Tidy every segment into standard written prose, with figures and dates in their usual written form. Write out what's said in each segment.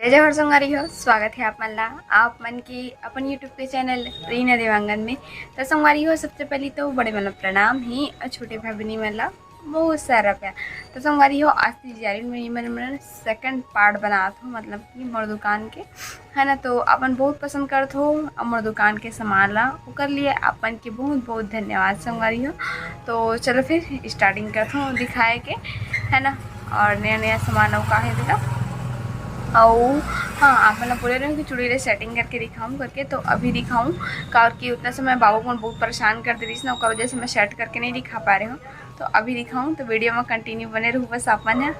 जय जवाहर संगवारी हो स्वागत है आप मन ला आप मन की अपन यूट्यूब के चैनल रीना देवांगन में। तो संगवारी हो सबसे पहले तो बड़े मतलब प्रणाम ही और छोटे भाई बहनी मन ला बहुत सारा प्यार। तो संगवारी हो आज की जारी में मन सेकंड पार्ट बनात हो मतलब कि मोर दुकान के है ना। तो अपन बहुत पसंद करत हो मोर दुकान के सामान ला ओकर लिए अपन के बहुत बहुत धन्यवाद संगवारी हो। तो चलो फिर स्टार्टिंग करता हूँ दिखाए के है ना। और नया नया सामान का है देखा और हाँ आप मतलब बोले रहे हो कि चूड़ी सेटिंग करके दिखाऊँ करके। तो अभी दिखाऊँ कार की उतना समय बाबू को बहुत परेशान कर दे रही ना वजह से मैं सेट करके नहीं दिखा पा रही हूँ। तो अभी दिखाऊँ तो वीडियो में कंटिन्यू बने रहूँ बस अपन है।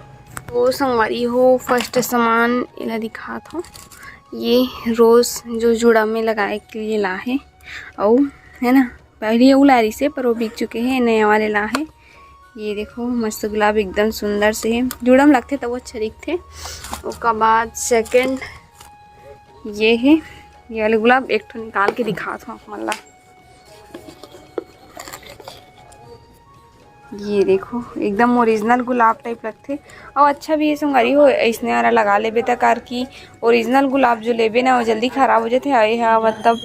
तो संगवारी हो फर्स्ट सामान इला दिखा था ये रोज़ जो जुड़ा में लगाए के लिए ला है और है ना। पहले वो ला रही से पर वो बिक चुके हैं नया वाले ला है। ये देखो मस्त गुलाब एकदम सुंदर से है जुड़म लगते तो वो अच्छे दिखते। उसका बाद सेकंड ये है ये वाले गुलाब एक ठो निकाल के दिखा था मल्ला। ये देखो एकदम ओरिजिनल गुलाब टाइप लगते और अच्छा भी है संगवारी हो ऐसने वाला लगा लेबे तक कार की ओरिजिनल गुलाब जो लेबे ना वो जल्दी खराब हो जाते है मतलब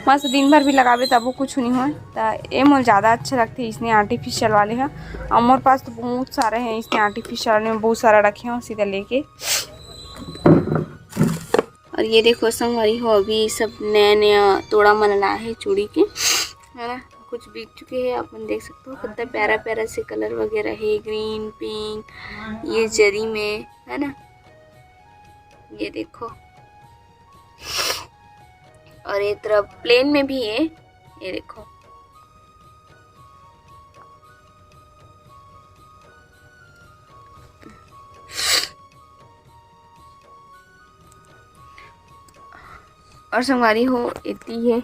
मस्त दिन भर भी लगाबे तब वो कुछ नहीं हो। तो ये मोल ज़्यादा अच्छे लगते इसने आर्टिफिशियल वाले हैं और मोर पास तो बहुत सारे हैं इसने आर्टिफिशियल वाले में बहुत सारा रखे हैं सीधा लेके। और ये देखो संगवारी हो अभी सब नया नया तोड़ा मन ला है चूड़ी के है ना। कुछ बिक चुके हैं अपन देख सकते हो कितना प्यारा प्यारा से कलर वगैरह है ग्रीन पिंक ये जरी में है ना। ये देखो और ये तरफ प्लेन में भी है ये देखो। और संगवारी हो इतनी है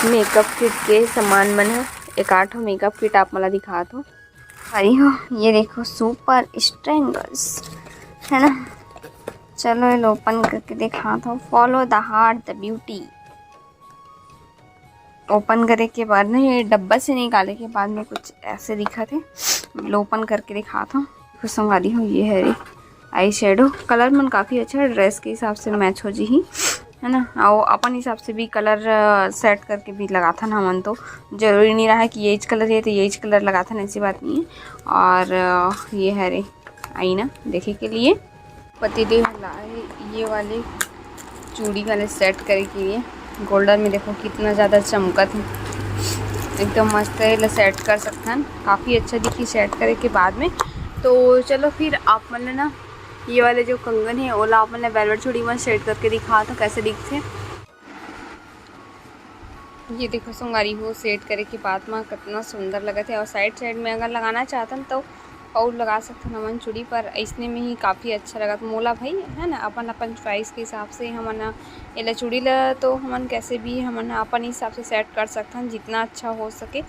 मेकअप किट के सामान मन है एक आठ मेकअप किट आप मला दिखा दो भाई हो। ये देखो सुपर स्ट्रेंगर्स है ना। चलो ये ओपन करके दिखा दो follow the heart the beauty. Open करे के बाद ना ये डब्बा से निकाले के बाद में कुछ ऐसे दिखा थे ओपन करके दिखा था। संगवारी हो ये है आई शेडो कलर मन काफ़ी अच्छा ड्रेस के हिसाब से मैच हो जी ही है ना। और अपन हिसाब से भी कलर सेट करके भी लगा था ना मन तो जरूरी नहीं रहा है कि यही कलर है तो यही कलर लगा था ना ऐसी बात नहीं है। और ये है रे आईना देखे के लिए पतिदेव लाए ये वाले चूड़ी वाले सेट करे के लिए गोल्डन में देखो कितना ज़्यादा चमकत है एकदम मस्त है सेट कर सकते हैं काफ़ी अच्छा दिखी सेट करे के बाद में। तो चलो फिर आप मतलब ना ये वाले जो कंगन है ओला आपने वेलवेट चूड़ी में सेट करके दिखा था कैसे दिखते। ये देखो संगवारी हो सेट करे के बाद में कितना सुंदर लगा थे और साइड साइड में अगर लगाना चाहते तो और लगा सकते हैं हमन चूड़ी पर ऐसने में ही काफ़ी अच्छा लगा तो मोला भाई है ना अपन अपन चॉइस के हिसाब से हमन एला चूड़ी ला तो हमन कैसे भी हमन अपन हिसाब से सेट कर सकते हैं जितना अच्छा हो सके।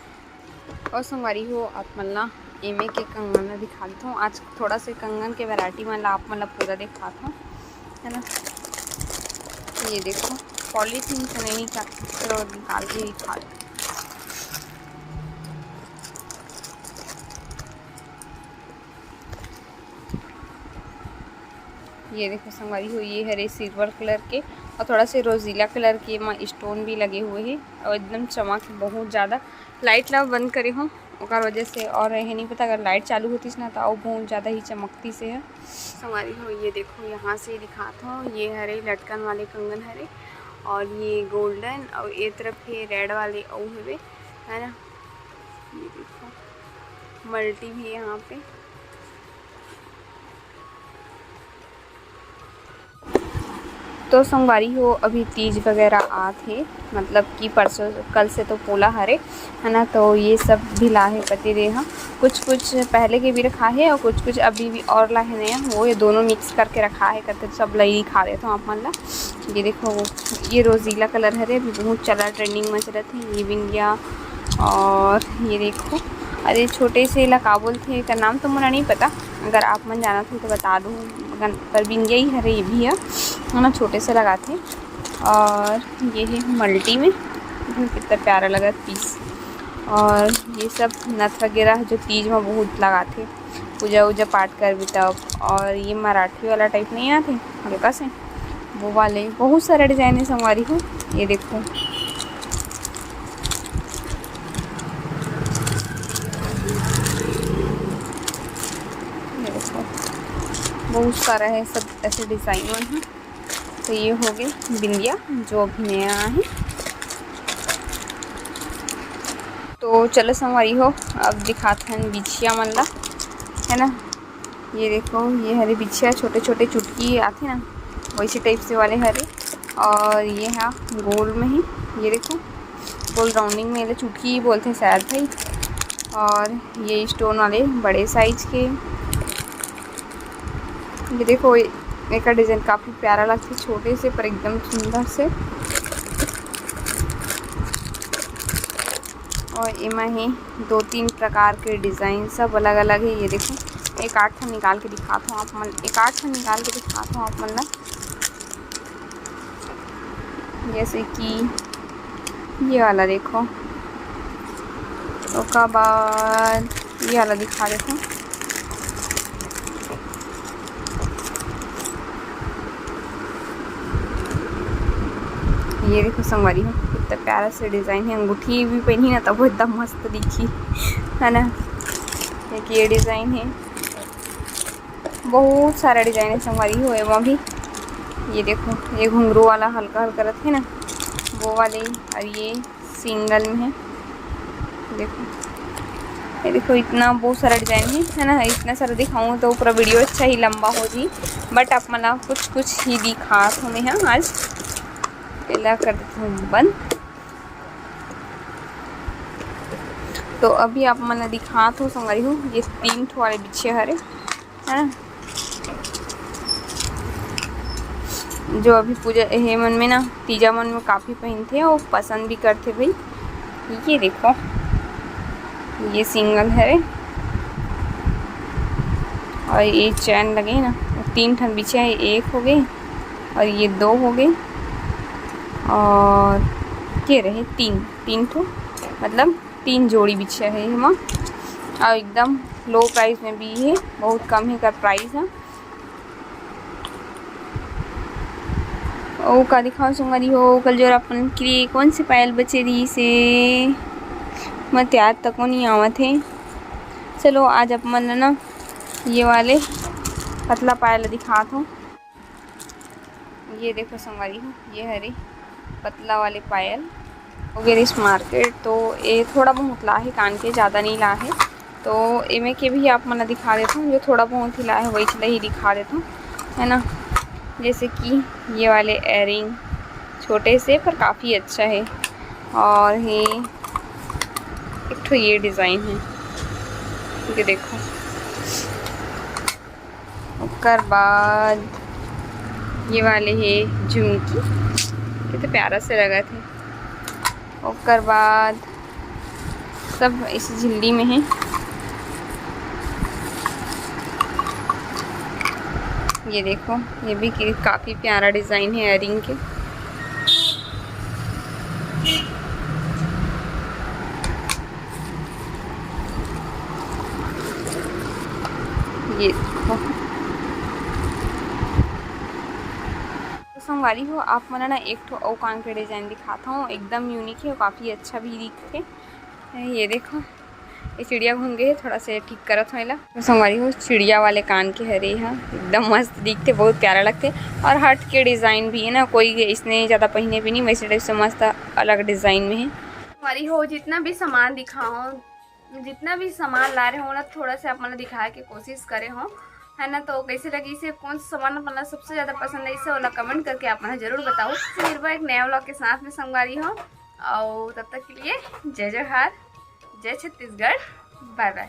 और संगवारी हो आप मल्ला एमे के कंगन दिखा देता हूँ आज थोड़ा से कंगन के वैरायटी में आप मतलब पूरा दिखाता हूँ है ना। ये देखो पॉलीथीन से नहीं निकाल के दिखा दो। ये देखो संगवारी हो ये हरे सिल्वर कलर के और थोड़ा से रोजीला कलर के में स्टोन भी लगे हुए हैं और एकदम चमक बहुत ज़्यादा लाइट ला बंद करे हो और वजह से और है नहीं पता अगर लाइट चालू होती ना तो बहुत ज़्यादा ही चमकती से है संगवारी हो। ये देखो यहाँ से दिखाता हूँ ये हरे लटकन वाले कंगन हरे और ये गोल्डन और ये तरफ है रेड वाले और हुए है ना। ये देखो मल्टी भी है यहाँ पे। तो संगवारी हो अभी तीज वगैरह आते मतलब कि परसों कल से तो पोला हरे है ना। तो ये सब भी ला है पति रेहा कुछ कुछ पहले के भी रखा है और कुछ कुछ अभी भी और ला है नया वो ये दोनों मिक्स करके रखा है करते सब लई खा रहे थे आप मन ला। ये देखो ये रोजीला कलर हरे अभी बहुत चला ट्रेंडिंग में चला थे ये बिंदिया। और ये देखो अरे छोटे से ला का बोलते का नाम तो मुझे नहीं पता अगर आप मन जाना थे तो बता दो पर बिंदिया ही हरे ये भी है ना छोटे से लगाते। और ये है मल्टी में कितना प्यारा लगा पीस। और ये सब नथ वगैरह जो तीज में बहुत लगाते पूजा वूजा पाठ कर भी तब। और ये मराठी वाला टाइप नहीं आते हल्का से वो वाले बहुत सारे डिज़ाइन है संगवारी हो। ये देखो, ये देखो बहुत सारा है, सब ऐसे डिज़ाइन है। तो ये हो गए बिंदिया जो अभी नया है। तो चलो संगवारी हो, अब दिखाते हैं बिछिया मन ला, है ना। ये देखो, ये हरे बिछिया छोटे छोटे चुटकी आते ना वैसे टाइप से वाले हरे, और ये है गोल में ही। ये देखो गोल राउंडिंग में चुटकी ही बोलते हैं शायद भाई। और ये स्टोन वाले बड़े साइज के। ये देखो एक का डिज़ाइन काफ़ी प्यारा लगता है, छोटे से पर एकदम सुंदर से। और इमा ही 2-3 प्रकार के डिज़ाइन सब अलग अलग है। ये देखो एक आठ निकाल के दिखाता हूँ आप मन, एक आठ निकाल के दिखाता हूँ आप मन ना। जैसे कि ये वाला देखो, उसका बाद ये वाला दिखा देता हूँ। ये देखो संगवारी हो, कितना प्यारा से डिज़ाइन है। अंगूठी भी पहनी ना तब वो एकदम मस्त दिखी, है ना। एक ये डिज़ाइन है, बहुत सारा डिज़ाइन है संगवारी हो। एवं भी ये देखो, ये घुंघरू वाला हल्का हल्का रहते है ना वो वाले, और ये सिंगल में है। देखो ये देखो, इतना बहुत सारा डिज़ाइन है ना। इतना सारा दिखाऊँ तो पूरा वीडियो अच्छा ही लंबा हो जी, बट आप मतलब कुछ कुछ ही दिखा हमें हैं आज। पहला कर देती हूँ बंद। तो अभी आप मैंने दिखा तो संगवारी हो, ये 3 ठो वाले बिछे हरे, है ना। जो अभी पूजा हे मन में ना, तीजा मन में काफ़ी पहनते हैं और पसंद भी करते भाई। ये देखो, ये सिंगल है और ये चैन लगे ना। 3 ठन बिछे है, एक हो गए और ये 2 हो गए, और ये रहे 3 ठो, मतलब 3 जोड़ी बिछे है हम। और एकदम लो प्राइस में भी है, बहुत कम ही का प्राइस है। ओ का दिखाओ संगवारी हो, कल जो अपन के लिए कौन से पायल बचे रही से मत याद तक नहीं आवत है। चलो आज अपन ना ये वाले पतला पायल दिखाता हूँ। ये देखो संगवारी हो, ये हरे पतला वाले पायल वगैरह इस मार्केट। तो ये थोड़ा बहुत ला है, कान के ज़्यादा नहीं ला है। तो इमे के भी आप मना दिखा देता हूँ, जो थोड़ा बहुत ही ला है वही चला ही दिखा देता हूँ, है ना। जैसे कि ये वाले एयरिंग छोटे से पर काफ़ी अच्छा है। और ये एक तो ये डिज़ाइन है, ये देखो। उसके बाद ये वाले है झुमकी, कितने प्यारा से लगा थे। उसके बाद सब इस झिल्ली में है। ये देखो, ये भी काफ़ी प्यारा डिज़ाइन है एयरिंग के। ये देखो, तो संगवारी हो आप मना ना एक ठो और कान के डिज़ाइन दिखाता हूँ, एकदम यूनिक है और काफ़ी अच्छा भी दिखते। ये देखो, ये चिड़िया घूम गए, थोड़ा से ठीक करत होला। तो संगवारी हो चिड़िया वाले कान के हरे हैं, एकदम मस्त दिखते, बहुत प्यारा लगते। और हट के डिज़ाइन भी है ना, कोई इसने ज़्यादा पहने भी नहीं, वैसे टाइप से मस्त अलग डिज़ाइन में है। संगवारी हो जितना भी सामान दिखाओ, जितना भी सामान ला रहे हो ना, थोड़ा सा आप मतलब दिखाए के कोशिश करे हो, है ना। तो कैसे लगी, इसे कौन सा सामान अपना सबसे ज़्यादा पसंद है, इसे वाला कमेंट करके आप मुझे ज़रूर बताओ। फिर एक नया व्लॉग के साथ में संगवारी हो, और तब तक के लिए जय जोहार, जय छत्तीसगढ़, बाय बाय।